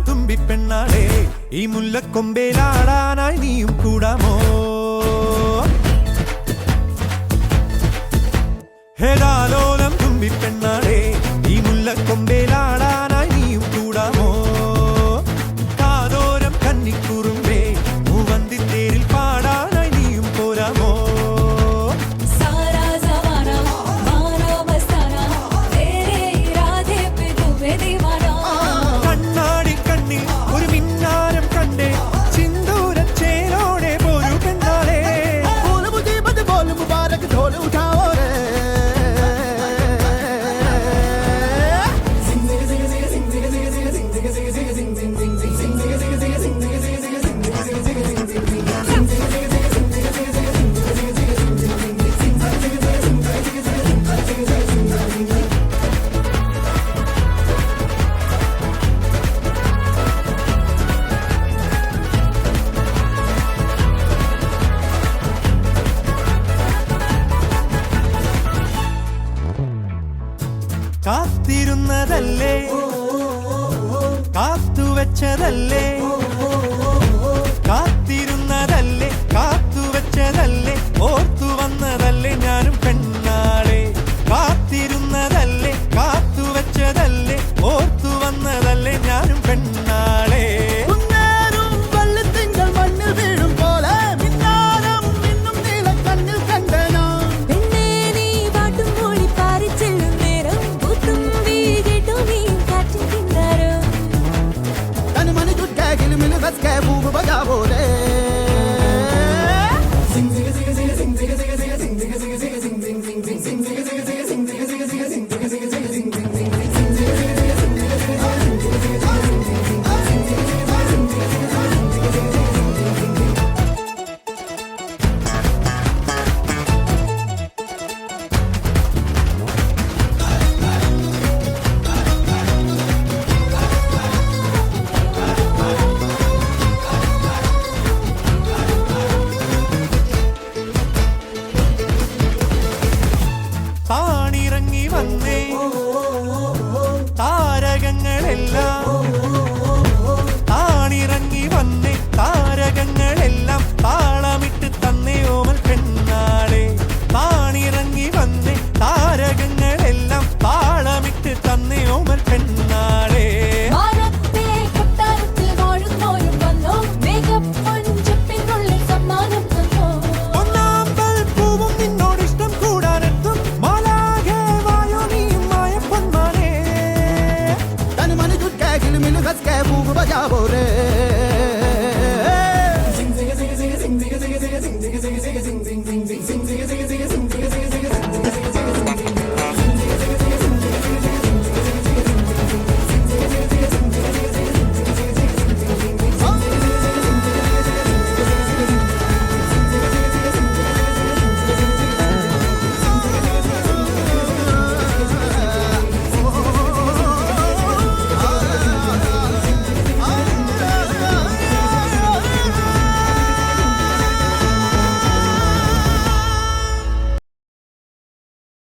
തുമ്പിപ്പെണ്ണാളെ ഈ മുല്ലക്കൊമ്പേലാടാനായി നീയും കൂടാമോ? ഹേതാലോലം തുമ്പിപ്പെണ്ണാളെ ഈ മുല്ലക്കൊമ്പേലാടാനായി നീയും കൂടാമോ? കാതോരം കന്നിക്കുറുമ്പേ മൂവന്തിത്തേരിൽ പാടാനായി നീയും പോരാമോ? കാത്തിരുന്നതല്ലേ, കാത്തുവെച്ചതല്ലേ, കാത്തിരുന്നതല്ലേ, കാത്തുവെച്ചതല്ലേ, ഓർത്തു വന്നതല്ലേ ഞാനും പെണ്ണാളെ. കാത്തിരുന്നതല്ലേ, കാത്തുവെച്ചതല്ലേ, ഓർത്തു വന്നതല്ലേ ഞാനും പെണ്ണാളെ. താണിറങ്ങി വന്നേ താരകങ്ങളെല്ലാം, താണിറങ്ങി വന്നേ താരകങ്ങളെല്ലാം താളമിട്ട് തന്നേ ഓമൽ പെണ്ണാളെ. താണിറങ്ങി വന്നേ താരകങ്ങളെല്ലാം താളമിട്ട് തന്നേ ഓമൽ പെണ്ണാളെ. Zing zing zing zing zing zing zing zing zing zing zing zing zing zing zing zing zing zing.